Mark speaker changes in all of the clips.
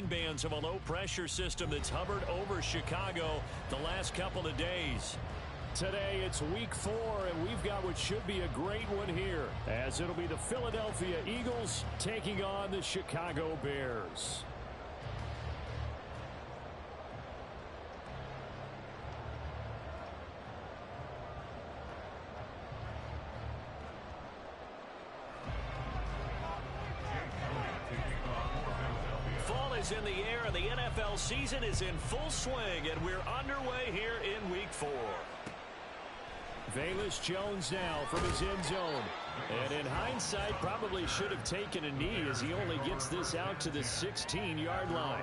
Speaker 1: rain bands of a low-pressure system that's hovered over Chicago the last couple of days. Today, it's week 4, and we've got what should be a great one here, as it'll be the Philadelphia Eagles taking on the Chicago Bears. In the air, and the NFL season is in full swing, and we're underway here in week 4. Velus Jones now from his end zone, and in hindsight probably should have taken a knee as he only gets this out to the 16-yard line.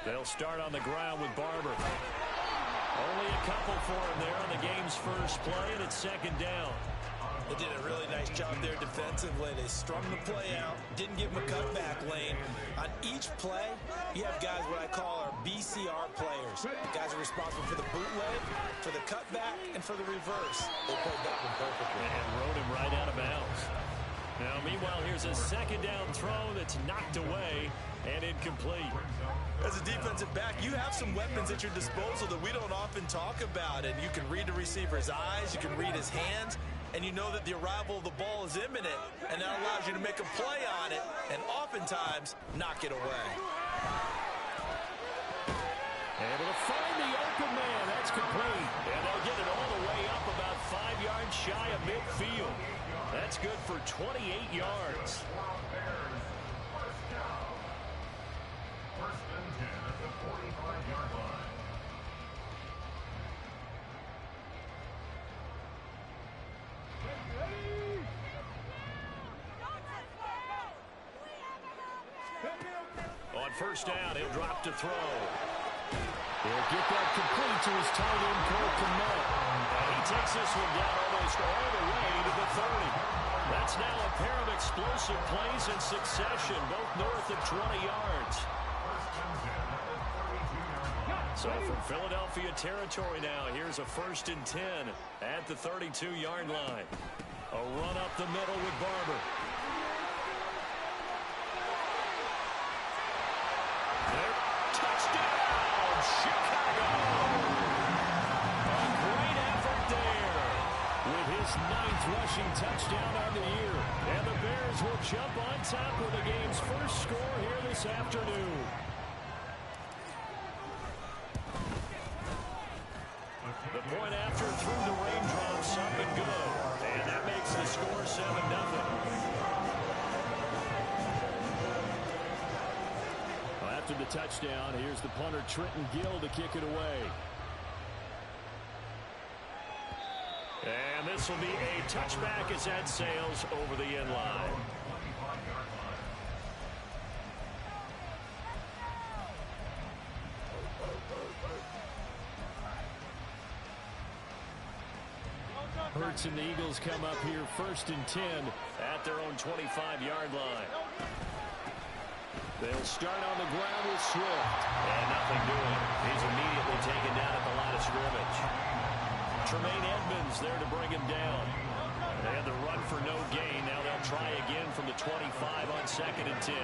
Speaker 1: They'll start on the ground with Barber. Only a couple for him there on the game's first play, and it's second down.
Speaker 2: They did a really nice job there defensively. They strung the play out, didn't give him a cutback lane. On each play, you have guys what I call our BCR players. Guys are responsible for the bootleg, for the cutback, and for the reverse. They played that one perfectly.
Speaker 1: And rode him right out of bounds. Now, meanwhile, here's a second down throw that's knocked away and incomplete.
Speaker 2: As a defensive back, you have some weapons at your disposal that we don't often talk about, and you can read the receiver's eyes, you can read his hands, and you know that the arrival of the ball is imminent, and that allows you to make a play on it, and oftentimes knock it away.
Speaker 1: Able to find the open man. That's complete. And they'll get it all the way up about 5 yards shy of midfield. That's good for 28 yards. On first down, he'll drop to throw. He'll get that complete to his tight end, Cole Kmet. And he takes this one down almost all the way to the 30. That's now a pair of explosive plays in succession, both north of 20 yards. So from Philadelphia territory now, here's a 1st and 10 at the 32-yard line. A run up the middle with Barber. Touchdown, Chicago! A great effort there with his 9th rushing touchdown on the year. And the Bears will jump on top with the game's first score here this afternoon. The point after through the raindrops up and good. And that makes the score 7-0. After the touchdown, here's the punter Trenton Gill to kick it away. And this will be a touchback as that sails over the end line. Hurts and the Eagles come up here 1st and 10 at their own 25-yard line. They'll start on the ground with Swift. And nothing doing. He's immediately taken down at the line of scrimmage. Tremaine Edmonds there to bring him down. They had the run for no gain. Now they'll try again from the 25 on 2nd and 10.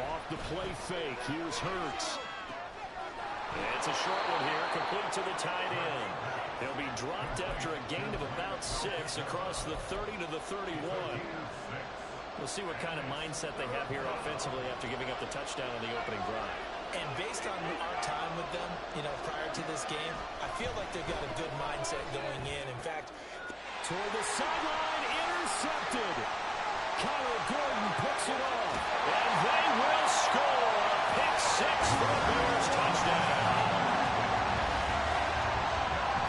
Speaker 1: Off the play fake. Here's Hurts. It's a short one here, complete to the tight end. He'll be dropped after a gain of about 6 across the 30 to the 31. We'll see what kind of mindset they have here offensively after giving up the touchdown on the opening drive.
Speaker 2: And based on our time with them, prior to this game, I feel like they've got a good mindset going in. In fact,
Speaker 1: toward the sideline, intercepted. Kyle Gordon picks it off. And they will score a pick 6 for the Bears touchdown.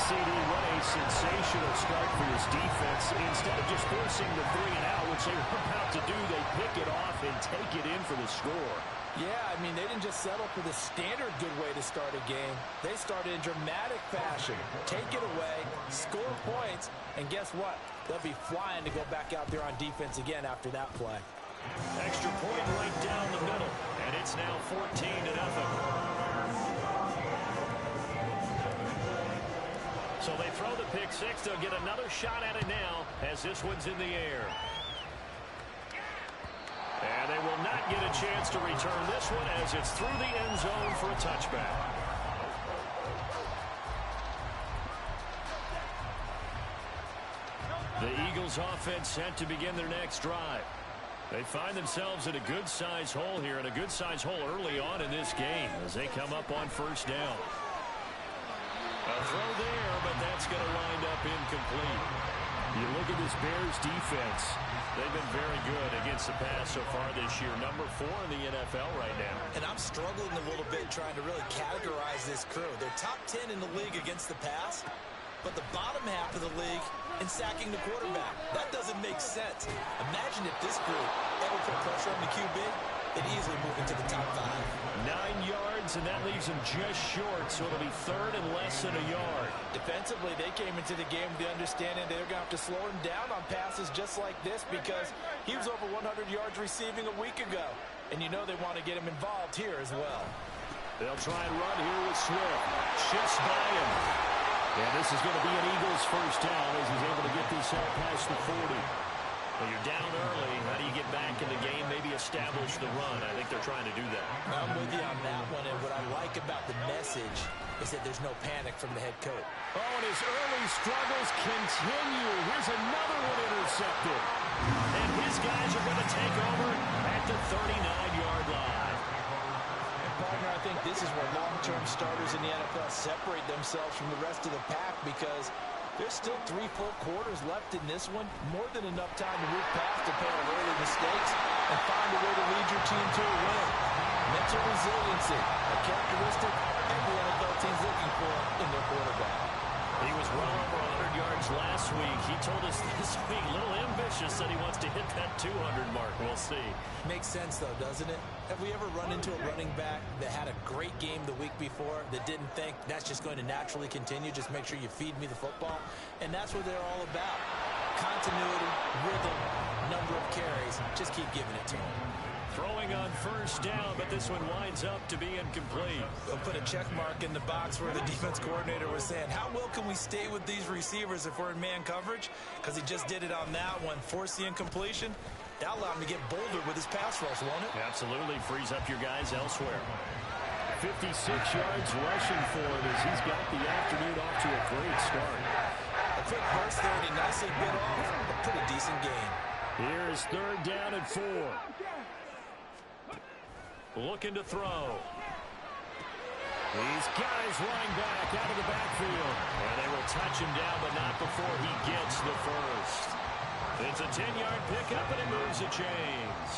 Speaker 1: CD, what a sensational start for this defense. Instead of just forcing the 3 and out, which they were about to do, they pick it off and take it in for the score.
Speaker 2: Yeah, I mean, they didn't just settle for the standard good way to start a game. They started in dramatic fashion. Take it away, score points, and guess what? They'll be flying to go back out there on defense again after that play.
Speaker 1: Extra point right down the middle. So they throw the pick six. They'll get another shot at it now as this one's in the air. And they will not get a chance to return this one as it's through the end zone for a touchback. The Eagles offense set to begin their next drive. They find themselves in a good-sized hole here, and a good-sized hole early on in this game as they come up on first down. A throw there, but that's going to wind up incomplete. You look at this Bears defense. They've been very good against the pass so far this year. Number 4 in the NFL right now.
Speaker 2: And I'm struggling a little bit trying to really categorize this crew. They're top 10 in the league against the pass, but the bottom half of the league in sacking the quarterback. That doesn't make sense. Imagine if this group ever put pressure on the QB, they'd easily move into the top 5.
Speaker 1: 9 yards, and that leaves him just short, so it'll be third and less than a yard.
Speaker 2: Defensively, they came into the game with the understanding they're going to have to slow him down on passes just like this because he was over 100 yards receiving a week ago. And you know they want to get him involved here as well.
Speaker 1: They'll try and run here with Swift. Shifts by him. And this is going to be an Eagles first down as he's able to get this out past the 40. Well, you're down early. How do you get back in the game? Maybe establish the run. I think they're trying to do that.
Speaker 2: I'm with you on that one. And what I like about the message is that there's no panic from the head coach.
Speaker 1: Oh, and his early struggles continue. Here's another one intercepted. And his guys are going to take over at the 39-yard line.
Speaker 2: Partner, I think this is where long-term starters in the NFL separate themselves from the rest of the pack because there's still 3 full quarters left in this one. More than enough time to move past a pair of early mistakes and find a way to lead your team to a win. Mental resiliency, a characteristic every NFL team's looking for in their quarterback.
Speaker 1: He was well over 100 yards last week. He told us this week, a little ambitious, that he wants to hit that 200 mark. We'll see.
Speaker 2: Makes sense, though, doesn't it? Have we ever run into a running back that had a great game the week before that didn't think that's just going to naturally continue? Just make sure you feed me the football. And that's what they're all about. Continuity, rhythm, number of carries. Just keep giving it to them.
Speaker 1: Throwing on first down, but this one winds up to be incomplete.
Speaker 2: They'll put a check mark in the box where the defense coordinator was saying, how well can we stay with these receivers if we're in man coverage? Because he just did it on that one. Force the incompletion. That'll allow him to get bolder with his pass rush, won't it?
Speaker 1: Absolutely. Frees up your guys elsewhere. 56 yards rushing for him as he's got the afternoon off to a great start.
Speaker 2: A quick burst there, and he nicely bit off a pretty decent game.
Speaker 1: Here is third down and 4. Looking to throw. These guys running back out of the backfield. And they will touch him down, but not before he gets the first. It's a 10-yard pickup, and it moves the chains.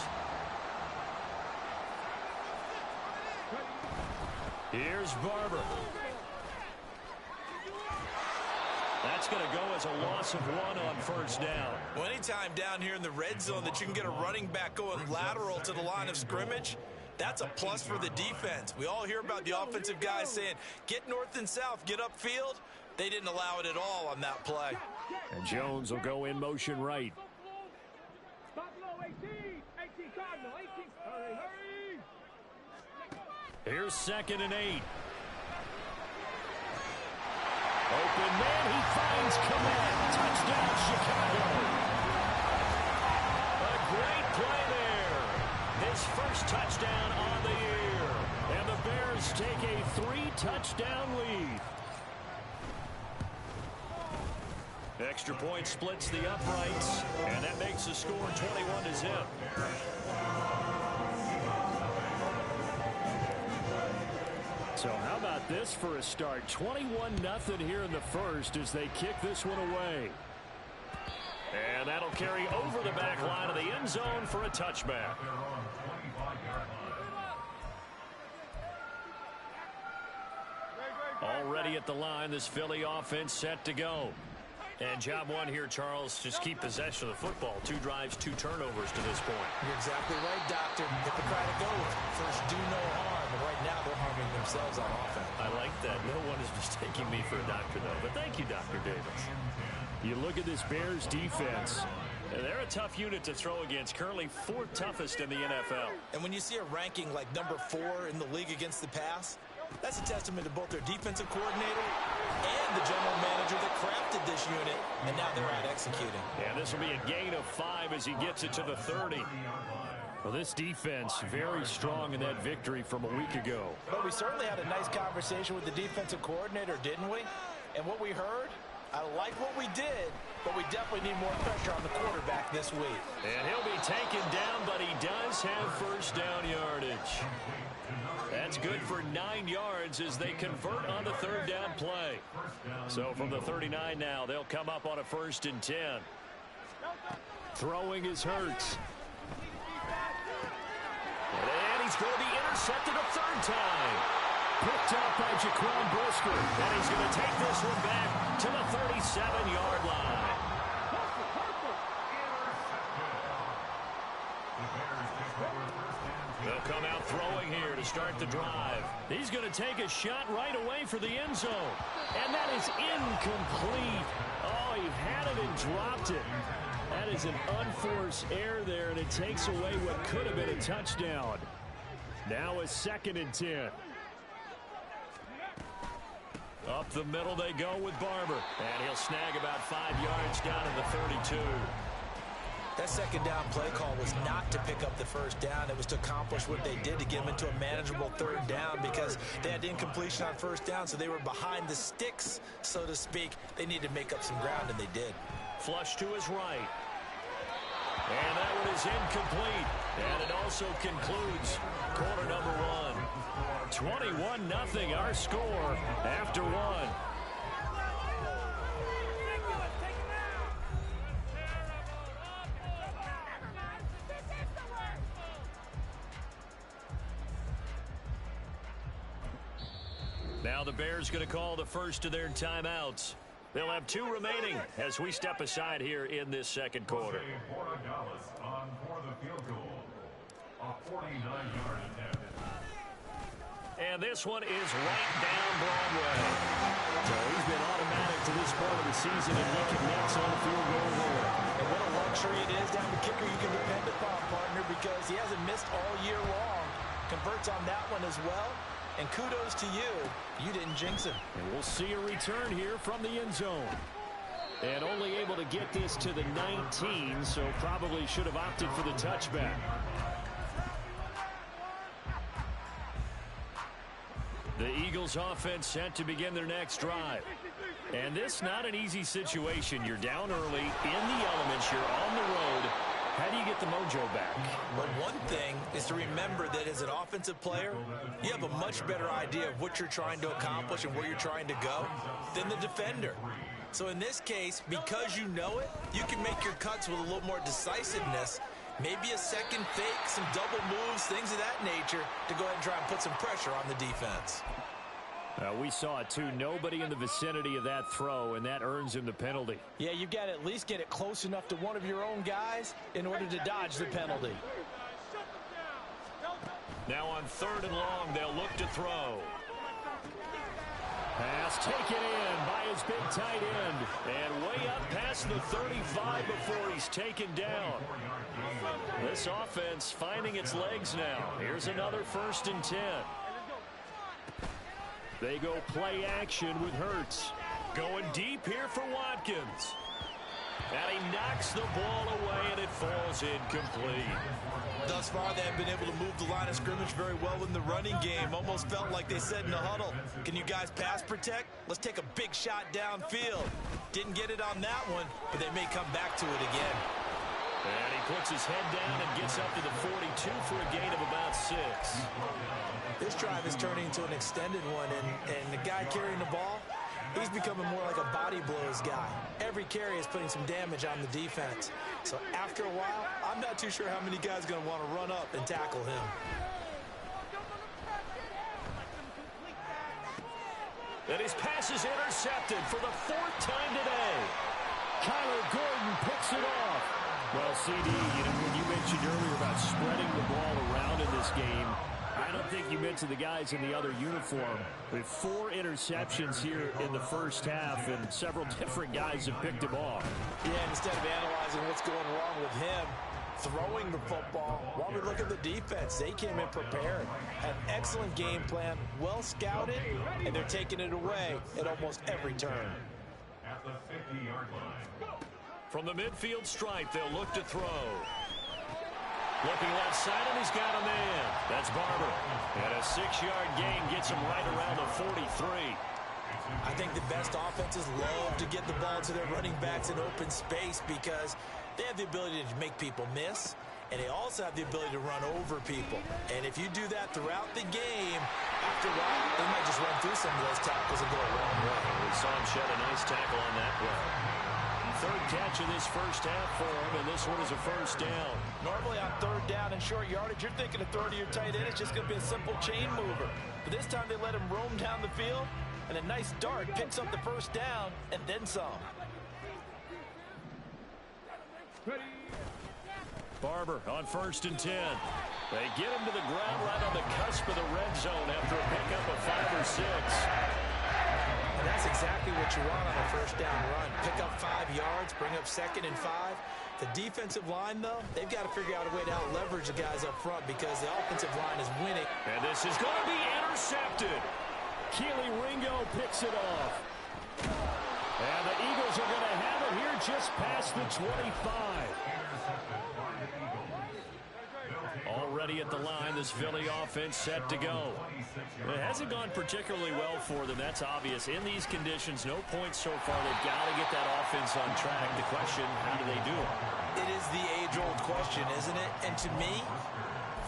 Speaker 1: Here's Barber. That's going to go as a loss of 1 on first down.
Speaker 2: Well, anytime down here in the red zone that you can get a running back going lateral to the line of scrimmage, that's a plus for the defense. We all hear about the offensive guys saying, get north and south, get upfield. They didn't allow it at all on that play.
Speaker 1: And Jones will go in motion right. Here's 2nd and 8. Open man, he finds Kmet. Touchdown, Chicago. A great play there. His first touchdown on the year. And the Bears take a 3-touchdown lead. Extra point splits the uprights, and that makes the score 21-0. So how about this for a start? 21-0 here in the first as they kick this one away. And that'll carry over the back line of the end zone for a touchback. Already at the line, this Philly offense set to go. And job one here, Charles, just keep possession of the football. 2 drives, 2 turnovers to this point.
Speaker 2: You're exactly right, Doctor. Hippocratic oath. First, do no harm. And right now, they're harming themselves on offense.
Speaker 1: I like that. No one is mistaking me for a doctor, though. But thank you, Dr. Davis. You look at this Bears defense. And they're a tough unit to throw against. Currently 4th toughest in the NFL.
Speaker 2: And when you see a ranking like number 4 in the league against the pass, That's a testament to both their defensive coordinator and the general manager that crafted this unit, and now they're out executing.
Speaker 1: And this will be a gain of 5 as he gets it to the 30. Well, this defense very strong in that victory from a week ago.
Speaker 2: But we certainly had a nice conversation with the defensive coordinator, didn't we? And what we heard, I like what we did, but we definitely need more pressure on the quarterback this week.
Speaker 1: And he'll be taken down, but he does have first down yardage. That's good for 9 yards as they convert on the third down play. So from the 39 now, they'll come up on a 1st and 10. Throwing is Hurts. And he's going to be intercepted a 3rd time. Picked up by Jaquan Brisker. And he's going to take this one back to the 37-yard line. They'll come out throwing here to start the drive. He's going to take a shot right away for the end zone. And that is incomplete. Oh, he had it and dropped it. That is an unforced error there, and it takes away what could have been a touchdown. Now a 2nd and 10. Up the middle they go with Barber. And he'll snag about 5 yards down to the 32.
Speaker 2: That 2nd down play call was not to pick up the 1st down. It was to accomplish what they did to get them into a manageable 3rd down because they had incompletion on 1st down, so they were behind the sticks, so to speak. They needed to make up some ground, and they did. Flush to his right.
Speaker 1: And that one is incomplete. And it also concludes quarter number 1. 21-0 our score after 1. Now the Bears going to call the first of their timeouts. They'll have 2 remaining as we step aside here in this 2nd quarter. And this one is right down Broadway. So he's been automatic to this point of the season, and he connects on the field goal there.
Speaker 2: And what a luxury it is to have a kicker you can depend upon, partner, because he hasn't missed all year long. Converts on that one as well. And kudos to you. You didn't jinx him.
Speaker 1: And we'll see a return here from the end zone. And only able to get this to the 19, so probably should have opted for the touchback. The Eagles offense set to begin their next drive. And this not an easy situation. You're down early, in the elements, you're on the road. How do you get the mojo back?
Speaker 2: Well, one thing is to remember that as an offensive player, you have a much better idea of what you're trying to accomplish and where you're trying to go than the defender. So in this case, because you know it, you can make your cuts with a little more decisiveness. Maybe a second fake, some double moves, things of that nature to go ahead and try and put some pressure on the defense.
Speaker 1: We saw it too. Nobody in the vicinity of that throw, and that earns him the penalty.
Speaker 2: Yeah, you've got to at least get it close enough to one of your own guys in order to dodge the penalty.
Speaker 1: Now on 3rd and long, they'll look to throw. Pass taken in by his big tight end. And way up past the 35 before he's taken down. This offense finding its legs now. Here's another 1st and 10. They go play action with Hurts. Going deep here for Watkins. And he knocks the ball away, and it falls incomplete.
Speaker 2: Thus far, they have been able to move the line of scrimmage very well in the running game. Almost felt like they said in the huddle, can you guys pass protect? Let's take a big shot downfield. Didn't get it on that one, but they may come back to it again.
Speaker 1: And he puts his head down and gets up to the 42 for a gain of about 6.
Speaker 2: This drive is turning into an extended one, and the guy carrying the ball, he's becoming more like a body blows guy. Every carry is putting some damage on the defense. So after a while, I'm not too sure how many guys are going to want to run up and tackle him.
Speaker 1: And his pass is intercepted for the 4th time today. Kyler Gordon picks it off. Well, CD, when you mentioned earlier about spreading the ball around in this game, I don't think you mentioned the guys in the other uniform. With 4 interceptions here in the first half, and several different guys have picked him off.
Speaker 2: Yeah, instead of analyzing what's going wrong with him, throwing the football. While we look at the defense, they came in prepared, had an excellent game plan, well scouted, and they're taking it away at almost every turn.
Speaker 3: At the 50-yard line.
Speaker 1: From the midfield stripe, they'll look to throw. Looking left side, and he's got a man. That's Barber. And a 6-yard gain gets him right around the 43.
Speaker 2: I think the best offenses love to get the ball to their running backs in open space because they have the ability to make people miss, and they also have the ability to run over people. And if you do that throughout the game, after a while, they might just run through some of those tackles and go a long way.
Speaker 1: We saw him shed a nice tackle on that play. Third catch of this first half for him, and this one is a first down.
Speaker 2: Normally on third down and short yardage, you're thinking of throwing to your tight end. It's just going to be a simple chain mover. But this time they let him roam down the field, and a nice dart picks up the first down and then some.
Speaker 1: Barber on 1st and 10. They get him to the ground right on the cusp of the red zone after a pickup of 5 or 6.
Speaker 2: And that's exactly what you want on a first down run. Pick up 5 yards, bring up 2nd and 5. The defensive line, though, they've got to figure out a way to out-leverage the guys up front because the offensive line is winning.
Speaker 1: And this is going to be intercepted. Keely Ringo picks it off. And the Eagles are going to have it here just past the 25. Already at the line, this Philly offense set to go. It hasn't gone particularly well for them, that's obvious. In these conditions, no points so far. They've got to get that offense on track. The question, how do they do it?
Speaker 2: It is the age-old question, isn't it? And to me,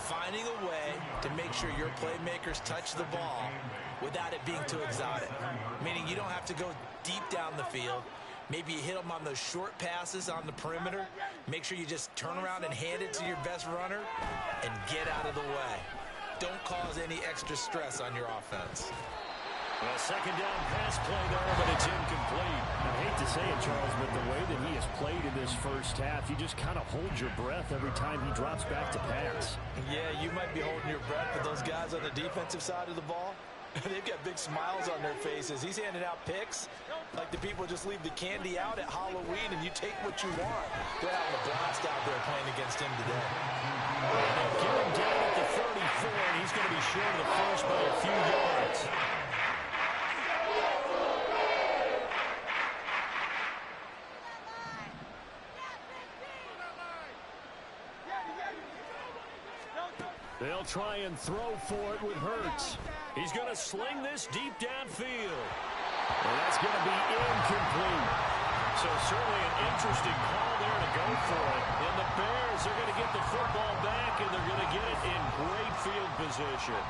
Speaker 2: finding a way to make sure your playmakers touch the ball without it being too exotic. Meaning you don't have to go deep down the field. Maybe you hit them on those short passes on the perimeter. Make sure you just turn around and hand it to your best runner and get out of the way. Don't cause any extra stress on your offense.
Speaker 1: Well, second down pass play there, but it's incomplete. I hate to say it, Charles, but the way that he has played in this first half, you just kind of hold your breath every time he drops back to pass.
Speaker 2: Yeah, you might be holding your breath, but those guys on the defensive side of the ball, they've got big smiles on their faces. He's handing out picks like the people just leave the candy out at Halloween and you take what you want. They're having a blast out there playing against him today.
Speaker 1: Get him down at the 34, and he's going to be short of the first by a few yards. They'll try and throw for it with Hurts. He's going to sling this deep downfield. And that's going to be incomplete. So certainly an interesting call there to go for it. And the Bears are going to get the football back, and they're going to get it in great field position.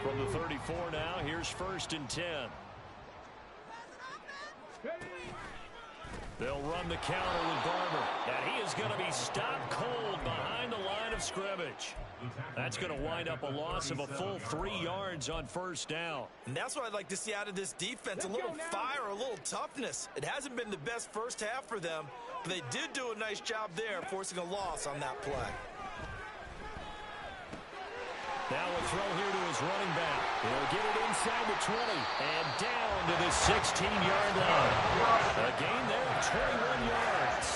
Speaker 1: From the 34 now, here's 1st and 10. They'll run the counter with Barber. And he is going to be stopped cold behind the line of scrimmage. That's going to wind up a loss of a full 3 yards on 1st down.
Speaker 2: And that's what I'd like to see out of this defense, a little fire, a little toughness. It hasn't been the best first half for them, but they did do a nice job there, forcing a loss on that play.
Speaker 1: Now a throw here to his running back. He'll get it inside the 20 and down to the 16-yard line. A gain there of 21 yards.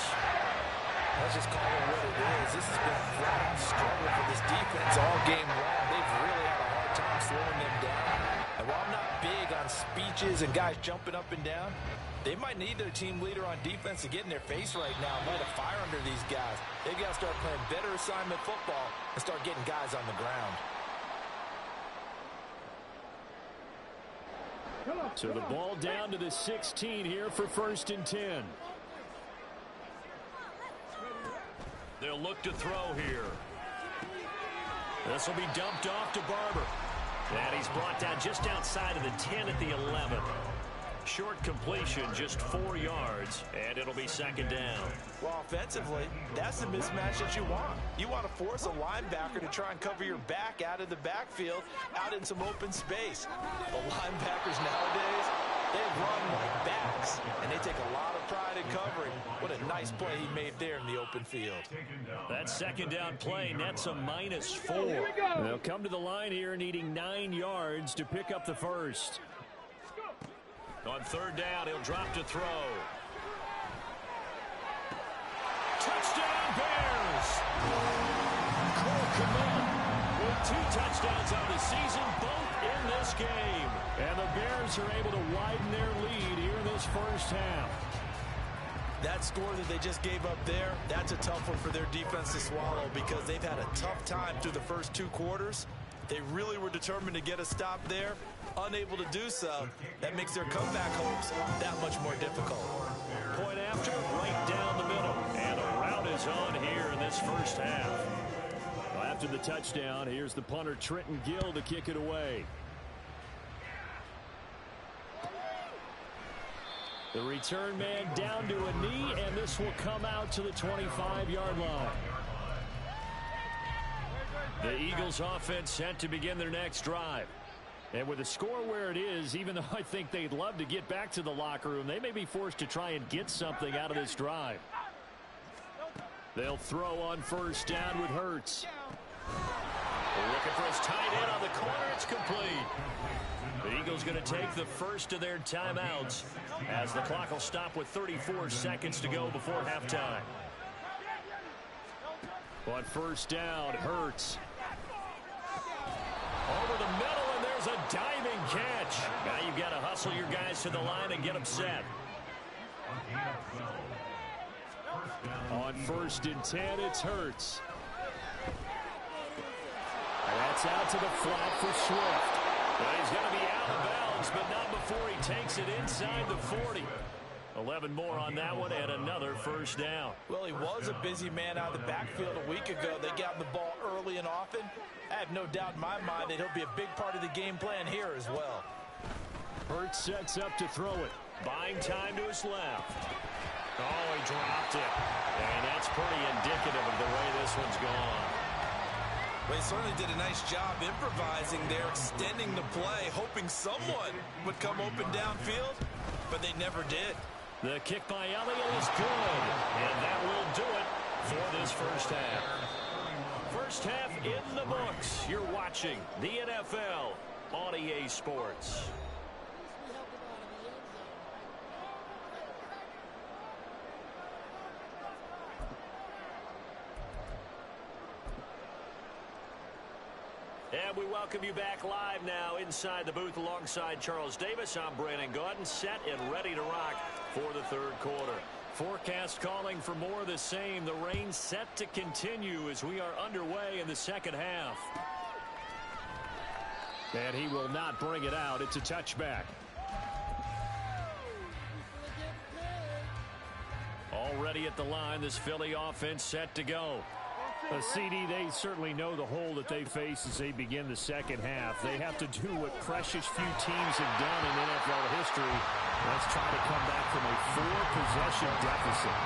Speaker 2: Let's just call it what it is. This has been a flat struggle for this defense all game long. They've really had a hard time slowing them down. And while I'm not big on speeches and guys jumping up and down, they might need their team leader on defense to get in their face right now and light a fire under these guys. They've got to start playing better assignment football and start getting guys on the ground.
Speaker 1: So the ball down to the 16 here for 1st and 10. They'll look to throw here. This will be dumped off to Barber. And he's brought down just outside of the 10 at the 11. Short completion, just 4 yards, and it'll be 2nd down.
Speaker 2: Well, offensively, that's the mismatch that you want. You want to force a linebacker to try and cover your back out of the backfield, out in some open space. The linebackers nowadays, they run like backs, and they take a lot of pride in covering. What a nice play he made there in the open field.
Speaker 1: That 2nd down play nets a -4. They'll come to the line here needing 9 yards to pick up the first. On third down, he'll drop to throw. Touchdown, Bears! Cole Kmet with 2 touchdowns on the season, both in this game. And the Bears are able to widen their lead here in this first half.
Speaker 2: That score that they just gave up there, that's a tough one for their defense to swallow because they've had a tough time through the first 2 quarters. They really were determined to get a stop there. Unable to do so, that makes their comeback hopes that much more difficult.
Speaker 1: Point after, right down the middle. And a rout is on here in this first half. Well, after the touchdown, here's the punter Trenton Gill to kick it away. The return man down to a knee, and this will come out to the 25-yard line. The Eagles offense set to begin their next drive. And with the score where it is, even though I think they'd love to get back to the locker room, they may be forced to try and get something out of this drive. They'll throw on first down with Hurts. Looking for his tight end on the corner. It's complete. The Eagles going to take the first of their timeouts as the clock will stop with 34 seconds to go before halftime. On first down, Hurts. Over the middle, and there's a diving catch. Now you've got to hustle your guys to the line and get them set. On first and 10, it's Hurts. That's out to the flat for Swift. But he's going to be out of bounds, but not before he takes it inside the 40. 11 more on that one and another first down.
Speaker 2: Well, he was a busy man out of the backfield a week ago. They got the ball early and often. I have no doubt in my mind that he'll be a big part of the game plan here as well.
Speaker 1: Hurts sets up to throw it. Buying time to his left. Oh, he dropped it. And that's pretty indicative of the way this one's gone.
Speaker 2: Well, he certainly did a nice job improvising there, extending the play, hoping someone would come open downfield, but they never did.
Speaker 1: The kick by Elliott is good, and that will do it for this first half. First half in the books. You're watching the NFL on EA Sports. And we welcome you back live now inside the booth alongside Charles Davis. I'm Brandon Gaudin, set and ready to rock for the third quarter. Forecast calling for more of the same. The rain set to continue as we are underway in the second half. And he will not bring it out. It's a touchback. Already at the line, this Philly offense set to go. CD, they certainly know the hole that they face as they begin the second half. They have to do what precious few teams have done in NFL history. Let's try to come back from a 4-possession deficit.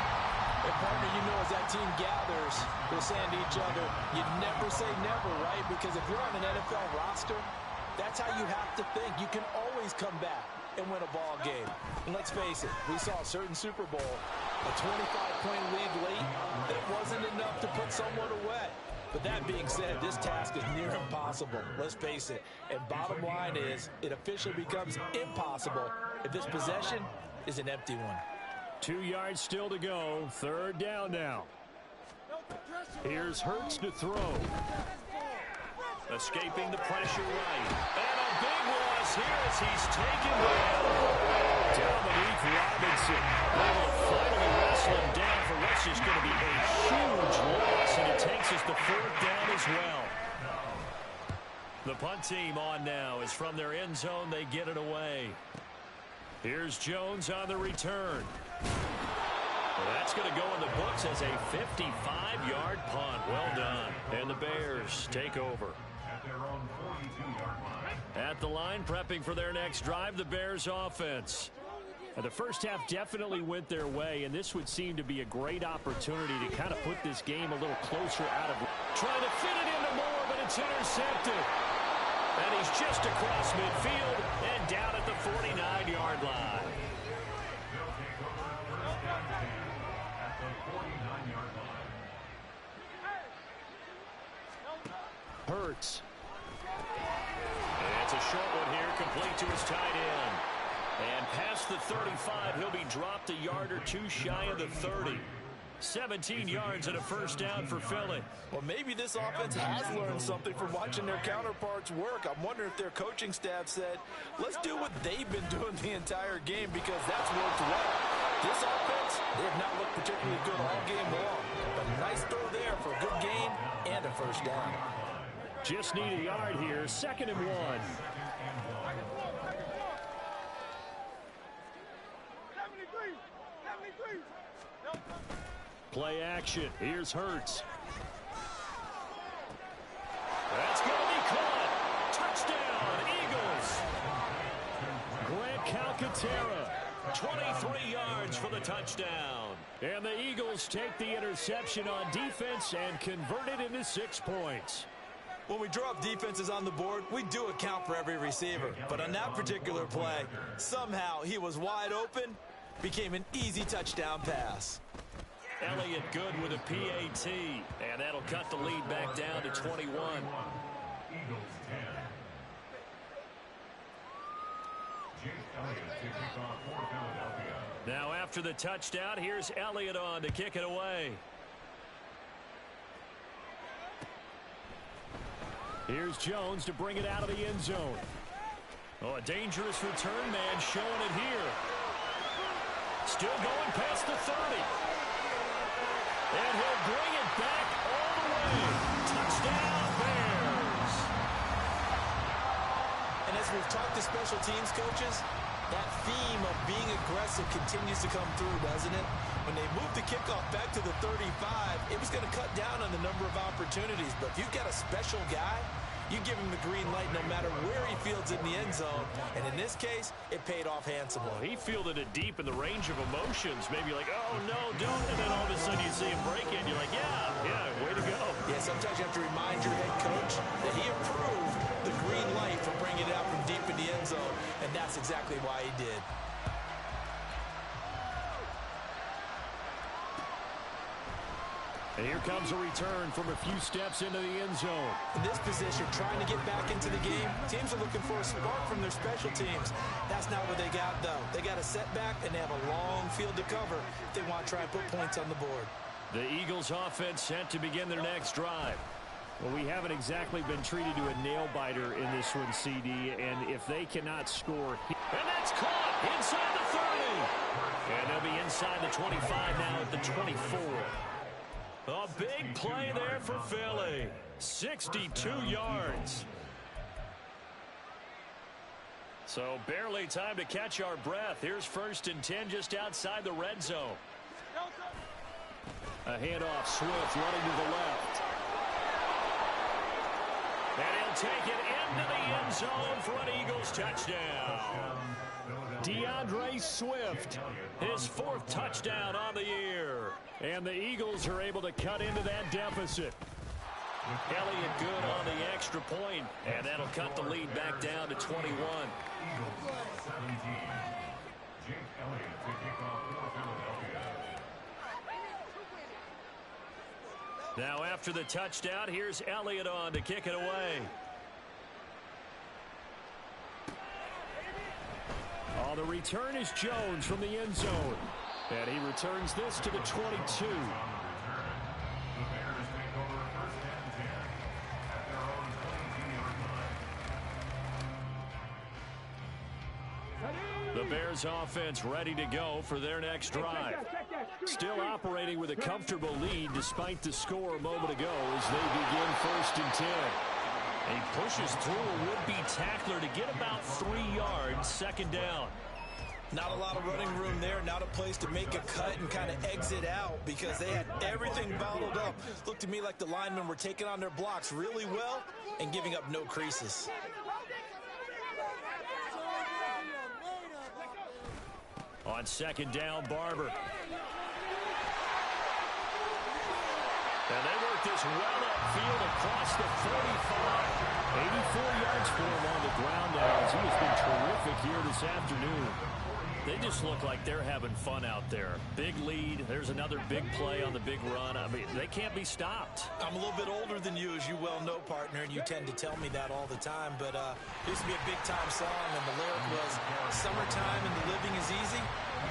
Speaker 2: And partner, you know, as that team gathers, they're saying to each other, you never say never, right? Because if you're on an NFL roster, that's how you have to think. You can always come back and win a ball game. And let's face it, we saw a certain Super Bowl, a 25-point lead late, that wasn't enough to put someone away. But that being said, this task is near impossible. Let's face it. And bottom line is, it officially becomes impossible if this possession is an empty one.
Speaker 1: 2 yards still to go. Third down now. Here's Hurts to throw. Escaping the pressure right. And a big loss here as he's taken down. Dominique Robinson. They will finally wrestle him down for what's just going to be a huge loss. And it takes us to fourth down as well. The punt team on now is from their end zone. They get it away. Here's Jones on the return. Well, that's going to go in the books as a 55-yard punt. Well done. And the Bears take over. At the line, prepping for their next drive, the Bears offense. The first half definitely went their way, and this would seem to be a great opportunity to kind of put this game a little closer out of... Trying to fit it into Moore, but it's intercepted. And he's just across midfield and down at the 49-yard line. Hurts. And it's a short one here, complete to his tight end. And past the 35, he'll be dropped a yard or two shy of the 30. 17 yards and a first down for Philly.
Speaker 2: Well, maybe this offense has learned something from watching their counterparts work. I'm wondering if their coaching staff said, let's do what they've been doing the entire game, because that's worked well. This offense, they have not looked particularly good all game long. But a nice throw there for a good gain and a first down.
Speaker 1: Just need a yard here, 2nd and 1. Play action. Here's Hurts. That's going to be caught. Touchdown, Eagles. Grant Calcaterra, 23 yards for the touchdown. And the Eagles take the interception on defense and convert it into 6 points.
Speaker 2: When we draw up defenses on the board, we do account for every receiver. But on that particular play, somehow he was wide open, became an easy touchdown pass.
Speaker 1: Elliott good with a PAT, and that'll cut the lead back down to 21.
Speaker 3: Eagles 10. Jake Elliott to kick off for Philadelphia.
Speaker 1: Now after the touchdown, here's Elliott on to kick it away. Here's Jones to bring it out of the end zone. Oh, a dangerous return man showing it here. Still going past the 30. And he'll bring it back all the way. Touchdown, Bears.
Speaker 2: And as we've talked to special teams coaches, that theme of being aggressive continues to come through, doesn't it? When they moved the kickoff back to the 35, it was going to cut down on the number of opportunities. But if you've got a special guy, you give him the green light no matter where he fields it in the end zone. And in this case, it paid off handsomely.
Speaker 1: Well, he fielded it deep in the range of emotions. Maybe like, oh, no, don't. And then all of a sudden you see him break it. And you're like, yeah, way to go.
Speaker 2: Yeah, sometimes you have to remind your head coach that he approved the green light for bringing it out from deep in the end zone. And that's exactly why he did.
Speaker 1: And here comes a return from a few steps into the end zone.
Speaker 2: In this position, trying to get back into the game, teams are looking for a spark from their special teams. That's not what they got, though. They got a setback, and they have a long field to cover if they want to try and put points on the board.
Speaker 1: The Eagles offense set to begin their next drive. Well, we haven't exactly been treated to a nail-biter in this one, CD, and if they cannot score... And that's caught inside the 30! And they'll be inside the 25 now at the 24. A big play there for Philly. 62 yards. So barely time to catch our breath. Here's 1st and 10 just outside the red zone. A handoff, Swift running to the left. And he'll take it into the end zone for an Eagles touchdown. DeAndre Swift, his 4th touchdown on the year. And the Eagles are able to cut into that deficit. Elliott good on the extra point, and that'll cut the lead back down to 21.
Speaker 3: Eagles 17. Jake Elliott to kick off for Philadelphia.
Speaker 1: Now after the touchdown, here's Elliott on to kick it away. Oh, the return is Jones from the end zone. And he returns this to the 22.
Speaker 3: The Bears take over 1st and 10 at their own 22-yard line.
Speaker 1: The Bears offense ready to go for their next drive. Still operating with a comfortable lead despite the score a moment ago as they begin 1st and 10. And he pushes through a would-be tackler to get about 3 yards, 2nd down.
Speaker 2: Not a lot of running room there, not a place to make a cut and kind of exit out because they had everything bottled up. Looked to me like the linemen were taking on their blocks really well and giving up no creases.
Speaker 1: On 2nd down, Barber. And they work this well upfield across the 45. 84 yards for him on the ground now as he has been terrific here this afternoon. They just look like they're having fun out there. Big lead. There's another big play on the big run. I mean, they can't be stopped.
Speaker 2: I'm a little bit older than you, as you well know, partner, and you tend to tell me that all the time. But it used to be a big-time song, and the lyric was, summertime and the living is easy.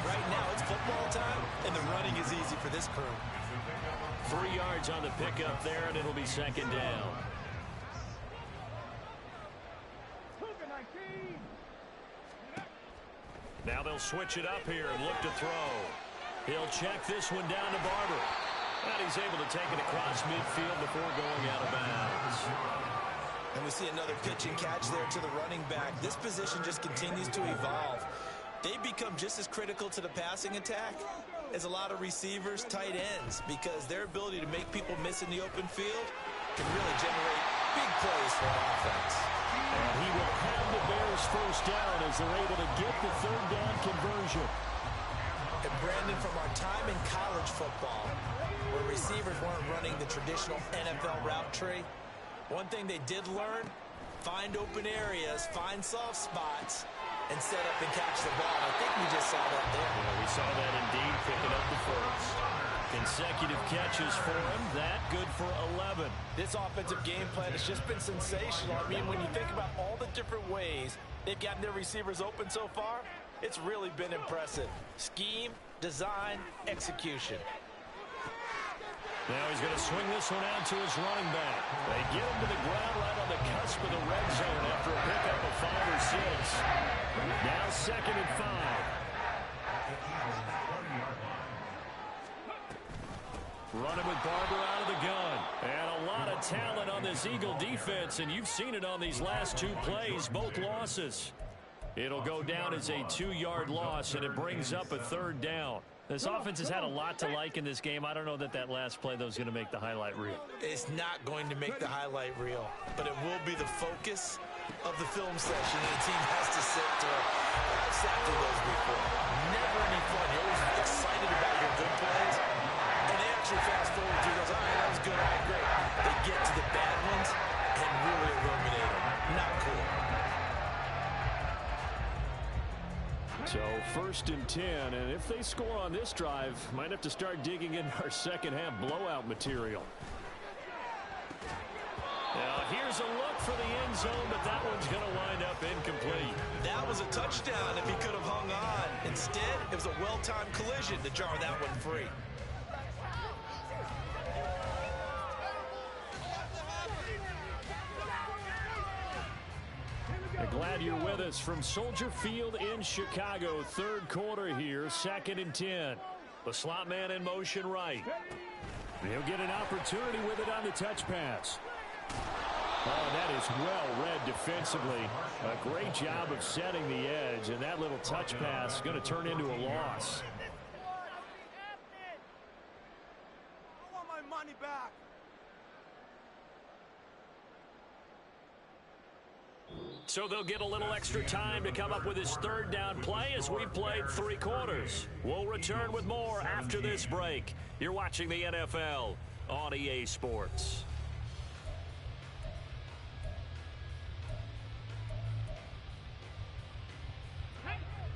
Speaker 2: Right now, it's football time, and the running is easy for this crew.
Speaker 1: 3 yards on the pickup there, and it'll be second down. Now they'll switch it up here and look to throw. He'll check this one down to Barber. And he's able to take it across midfield before going out of bounds.
Speaker 2: And we see another pitch and catch there to the running back. This position just continues to evolve. They become just as critical to the passing attack as a lot of receivers, tight ends, because their ability to make people miss in the open field can really generate big plays for an offense.
Speaker 1: And he will have the Bears first down as they're able to get the third down conversion.
Speaker 2: And Brandon, from our time in college football, where receivers weren't running the traditional NFL route tree, one thing they did learn, find open areas, find soft spots, and set up and catch the ball. I think we just saw that there.
Speaker 1: Yeah, we saw that indeed, picking up the first. Consecutive catches for him. That good for 11.
Speaker 2: This offensive game plan has just been sensational. I mean, when you think about all the different ways they've gotten their receivers open so far, it's really been impressive. Scheme, design, execution.
Speaker 1: Now he's going to swing this one out to his running back. They get him to the ground right on the cusp of the red zone after a pickup of 5 or 6. Now second and 5. Running with Barber out of the gun. And a lot of talent on this Eagle defense, and you've seen it on these last 2 plays, both losses. It'll go down as a 2-yard loss, and it brings up a third down. This offense has had a lot to like in this game. I don't know that last play, though, is going to make the highlight reel.
Speaker 2: It's not going to make the highlight reel, but it will be the focus of the film session, and the team has to sit through. I've sat through those before. Never any fun. You're always excited about your good plays, and they actually fast forward to those. All right, that was good. All right, great. They get to the bad ones and really eliminate them. Not cool.
Speaker 1: So first and 10, and if they score on this drive, might have to start digging in our second half blowout material. Now here's a look for the end zone, but that one's going to wind up incomplete.
Speaker 2: That was a touchdown if he could have hung on. Instead, it was a well-timed collision to jar that one free.
Speaker 1: Glad you're with us from Soldier Field in Chicago. Third quarter here, second and 10. The slot man in motion right. He'll get an opportunity with it on the touch pass. Oh, that is well read defensively. A great job of setting the edge, and that little touch pass is going to turn into a loss.
Speaker 4: I want my money back.
Speaker 1: So they'll get a little extra time to come up with his third down play as we've played 3 quarters. We'll return with more after this break. You're watching the NFL on EA Sports.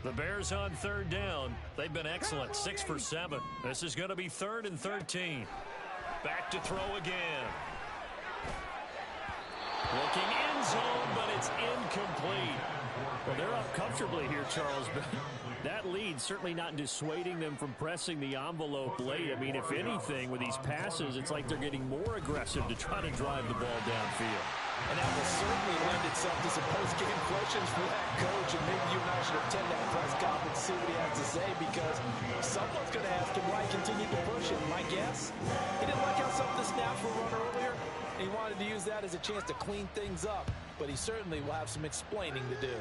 Speaker 1: The Bears on third down. They've been excellent, 6 for 7. This is going to be 3rd and 13. Back to throw again. Looking end zone, but it's incomplete. Well, they're up comfortably here, Charles, but that lead certainly not dissuading them from pressing the envelope late. I mean, if anything, with these passes, it's like they're getting more aggressive to try to drive the ball downfield.
Speaker 2: And that will certainly lend itself to some post-game questions for that coach, and maybe you and I should attend that press conference to see what he has to say, because someone's going to ask him why he continued to push it. My guess, he didn't like how some of the snaps were run earlier. He wanted to use that as a chance to clean things up, but he certainly will have some explaining to do.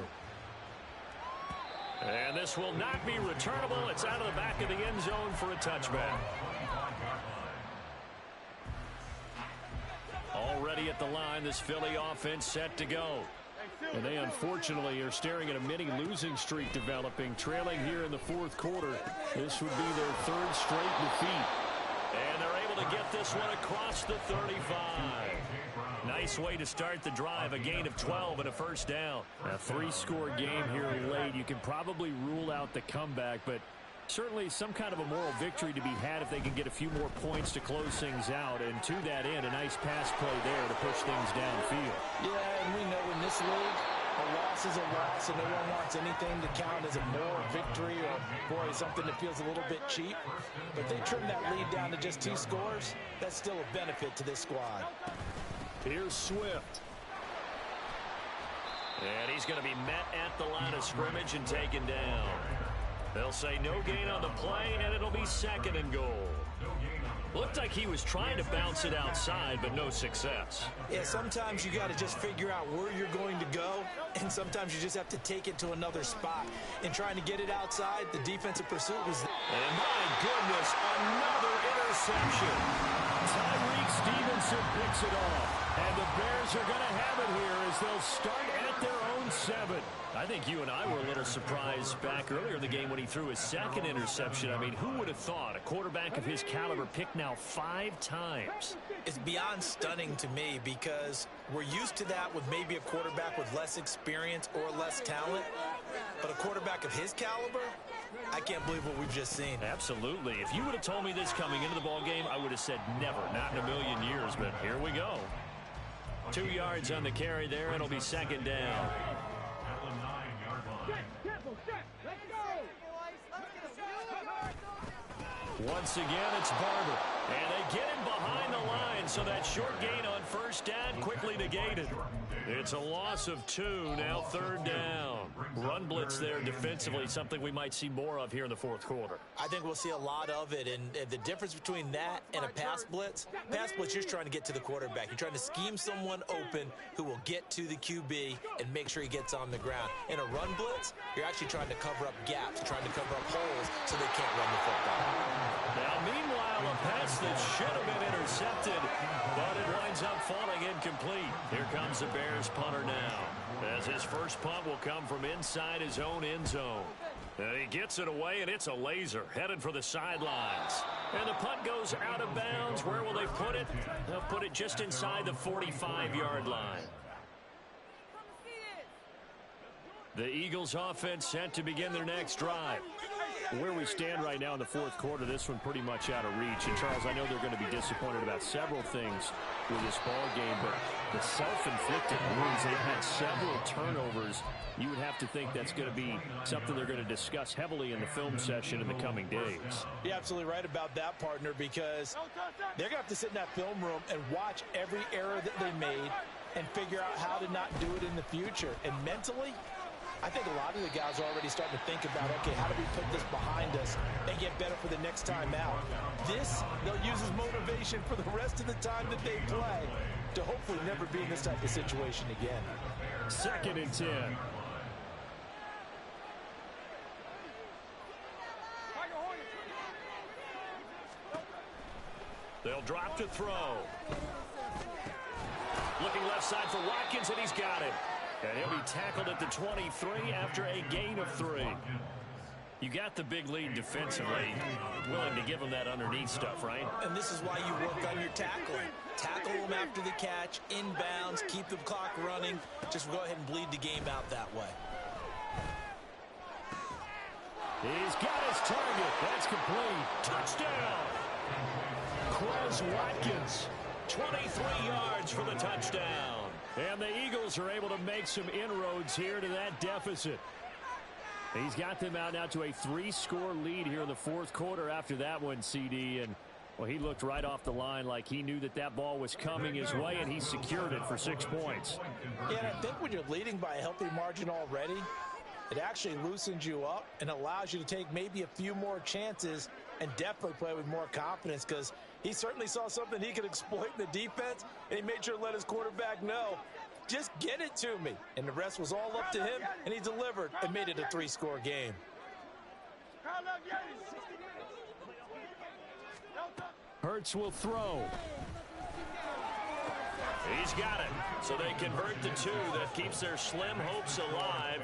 Speaker 1: And this will not be returnable. It's out of the back of the end zone for a touchback. Already at the line, this Philly offense set to go. And they unfortunately are staring at a mini losing streak developing, trailing here in the 4th quarter. This would be their 3rd straight defeat. And they're able to get this one across the 35. Nice way to start the drive, a gain of 12 and a first down. A three-score game here late. You can probably rule out the comeback, but certainly some kind of a moral victory to be had if they can get a few more points to close things out. And to that end, a nice pass play there to push things downfield.
Speaker 2: Yeah, and we know in this league, a loss is a loss, and no one wants anything to count as a moral victory or, boy, something that feels a little bit cheap. But they trim that lead down to just 2 scores. That's still a benefit to this squad.
Speaker 1: Here's Swift. And he's going to be met at the line of scrimmage and taken down. They'll say no gain on the play, and it'll be 2nd and goal. Looked like he was trying to bounce it outside, but no success.
Speaker 2: Yeah, sometimes you got to just figure out where you're going to go, and sometimes you just have to take it to another spot. In trying to get it outside, the defensive pursuit was...
Speaker 1: And my goodness, another interception. Tyreek Stevenson picks it off. And the Bears are going to have it here as they'll start at their own 7. I think you and I were a little surprised back earlier in the game when he threw his 2nd interception. I mean, who would have thought a quarterback of his caliber picked now 5 times?
Speaker 2: It's beyond stunning to me because we're used to that with maybe a quarterback with less experience or less talent. But a quarterback of his caliber, I can't believe what we've just seen.
Speaker 1: Absolutely. If you would have told me this coming into the ball game, I would have said never, not in a million years. But here we go. 2 yards on the carry there, and it'll be 2nd down. Once again, it's Barber. And they get him behind the line, so that short gain on first down quickly negated. It's a loss of 2, now 3rd down. Run blitz there defensively, something we might see more of here in the 4th quarter.
Speaker 2: I think we'll see a lot of it, and the difference between that and a pass blitz, you're trying to get to the quarterback. You're trying to scheme someone open who will get to the QB and make sure he gets on the ground. In a run blitz, you're actually trying to cover up gaps, trying to cover up holes so they can't run the football.
Speaker 1: Now, meanwhile, a pass that should have been intercepted, but it winds up falling incomplete. Here comes the Bears punter now, as his first punt will come from inside his own end zone. And he gets it away, and it's a laser, headed for the sidelines. And the punt goes out of bounds. Where will they put it? They'll put it just inside the 45-yard line. The Eagles offense set to begin their next drive. Where we stand right now in the 4th quarter, this one pretty much out of reach. And, Charles, I know they're going to be disappointed about several things with this ball game, but the self-inflicted wounds, they've had several turnovers. You would have to think that's going to be something they're going to discuss heavily in the film session in the coming days.
Speaker 2: You're absolutely right about that, partner, because they're going to have to sit in that film room and watch every error that they made and figure out how to not do it in the future. And mentally, I think a lot of the guys are already starting to think about, okay, how do we put this behind us and get better for the next time out? This, they'll use as motivation for the rest of the time that they play to hopefully never be in this type of situation again.
Speaker 1: 2nd and 10. They'll drop to throw. Looking left side for Watkins, and he's got it. And he'll be tackled at the 23 after a gain of 3. You got the big lead defensively. Willing to give him that underneath stuff, right?
Speaker 2: And this is why you work on your tackling. Tackle them after the catch, inbounds, keep the clock running. Just go ahead and bleed the game out that way.
Speaker 1: He's got his target. That's complete. Touchdown. Crumz Watkins. 23 yards for the touchdown. And the Eagles are able to make some inroads here to that deficit. He's got them out now to a 3-score lead here in the 4th quarter after that one, CD. And, well, he looked right off the line like he knew that that ball was coming his way, and he secured it for 6 points.
Speaker 2: Yeah, and I think when you're leading by a healthy margin already, it actually loosens you up and allows you to take maybe a few more chances and definitely play with more confidence, because he certainly saw something he could exploit in the defense, and he made sure to let his quarterback know, just get it to me. And the rest was all up to him, and he delivered and made it a 3-score game.
Speaker 1: Hurts will throw. He's got it. So they convert the two. That keeps their slim hopes alive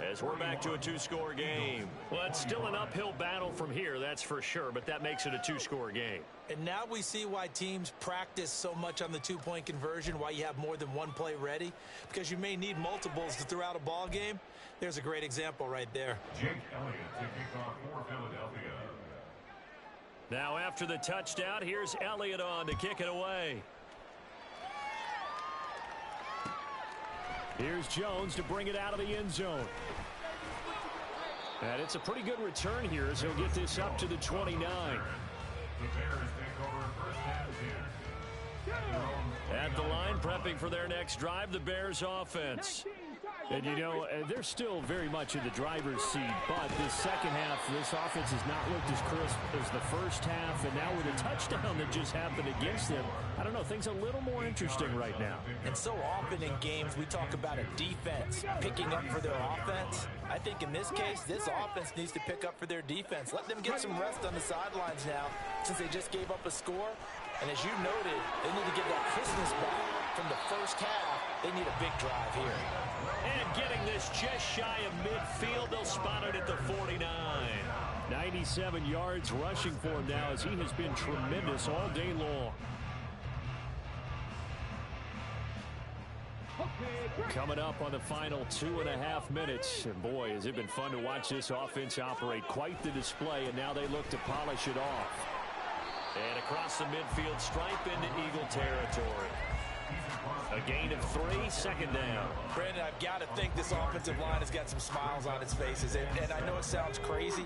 Speaker 1: as we're back to a two-score game. Well, it's still an uphill battle from here, that's for sure, but that makes it a two-score game.
Speaker 2: And now we see why teams practice so much on the two-point conversion, why you have more than one play ready, because you may need multiples throughout a ball game. There's a great example right there.
Speaker 3: Jake Elliott to kick off for Philadelphia.
Speaker 1: Now after the touchdown, here's Elliott on to kick it away. Here's Jones to bring it out of the end zone. And it's a pretty good return here as he'll get this up to the 29.
Speaker 3: The Bears take over first and 10.
Speaker 1: At the line, prepping for their next drive, the Bears offense. And, you know, they're still very much in the driver's seat, but this second half, this offense has not looked as crisp as the first half, and now with a touchdown that just happened against them, I don't know, things are a little more interesting right now.
Speaker 2: And so often in games, we talk about a defense picking up for their offense. I think in this case, this offense needs to pick up for their defense. Let them get some rest on the sidelines now, since they just gave up a score. And as you noted, they need to get that crispness back from the first half. They need a big drive here.
Speaker 1: And getting this just shy of midfield, they'll spot it at the 49. 97 yards rushing for him now as he has been tremendous all day long. Coming up on the final 2.5 minutes. And boy, has it been fun to watch this offense operate. Quite the display, and now they look to polish it off. And across the midfield stripe into Eagle territory. A gain of 3, second down.
Speaker 2: Brandon, I've got to think this offensive line has got some smiles on its faces. And I know it sounds crazy,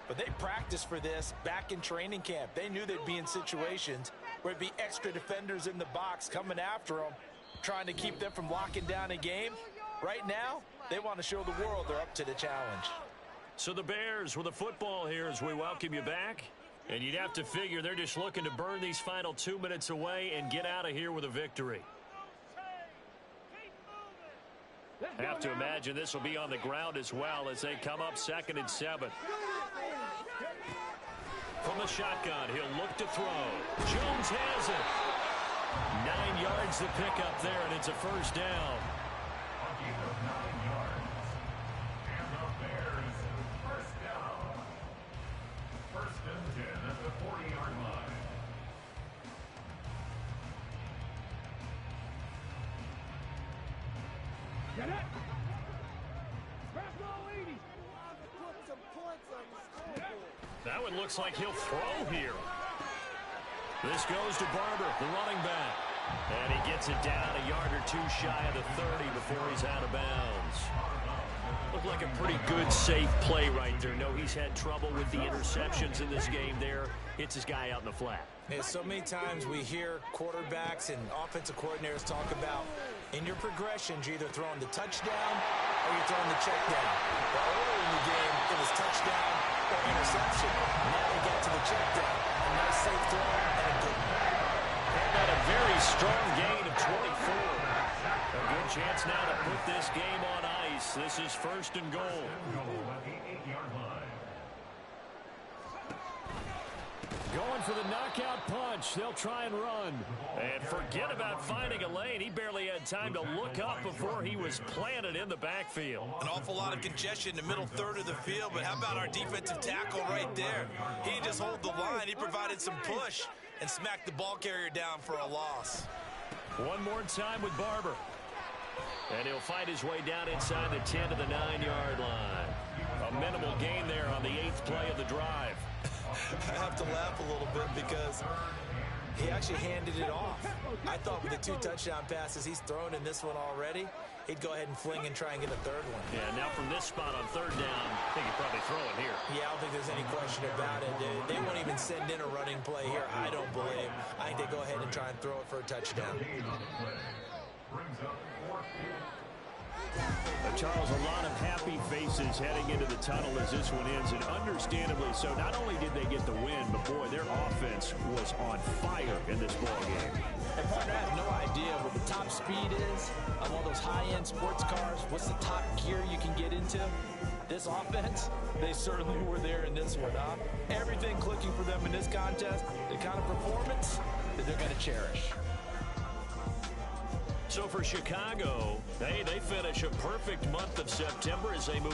Speaker 2: but they practiced for this back in training camp. They knew they'd be in situations where it'd be extra defenders in the box coming after them, trying to keep them from locking down a game. Right now, they want to show the world they're up to the challenge.
Speaker 1: So the Bears with the football here as we welcome you back. And you'd have to figure they're just looking to burn these final 2 minutes away and get out of here with a victory. Have to imagine this will be on the ground as well as they come up 2nd and 7. From the shotgun, he'll look to throw. Jones has it. 9 yards to pick up there, and it's a first down. That one looks like he'll throw here. This goes to Barber, the running back. And he gets it down a yard or two shy of the 30 before he's out of bounds. Looked like a pretty good, safe play right there. No, he's had trouble with the interceptions in this game there. Hits his guy out in the flat.
Speaker 2: Yeah, so many times we hear quarterbacks and offensive coordinators talk about in your progressions, you're either throwing the touchdown or you're throwing the check down. But earlier in the game, it was touchdown or interception. Now we get to the check down. A nice safe throw and a good one.
Speaker 1: And got a very strong gain of 24. A good chance now to put this game on ice. This is 1st and goal. Going for the knockout punch. They'll try and run. And forget about finding a lane. He barely had time to look up before he was planted in the backfield.
Speaker 2: An awful lot of congestion in the middle third of the field, but how about our defensive tackle right there? He didn't just hold the line. He provided some push and smacked the ball carrier down for a loss.
Speaker 1: One more time with Barber. And he'll find his way down inside the 10 to the 9-yard line. A minimal gain there on the 8th play of the drive.
Speaker 2: I have to laugh a little bit because he actually handed it off. I thought with the 2 touchdown passes he's thrown in this one already, he'd go ahead and fling and try and get a 3rd one.
Speaker 1: Yeah, now from this spot on 3rd down, I think he'd probably throw it here.
Speaker 2: Yeah, I don't think there's any question about it. They won't even send in a running play here, I don't believe. I think they go ahead and try and throw it for a touchdown.
Speaker 1: Charles, a lot of happy faces heading into the tunnel as this one ends, and understandably so. Not only did they get the win, but boy, their offense was on fire in this ball game.
Speaker 2: And partner, I have no idea what the top speed is on one of those high-end sports cars. What's the top gear you can get into? This offense, they certainly were there in this one, huh? Everything clicking for them in this contest, the kind of performance that they're going to cherish.
Speaker 1: So for Chicago, hey, they finish a perfect month of September as they move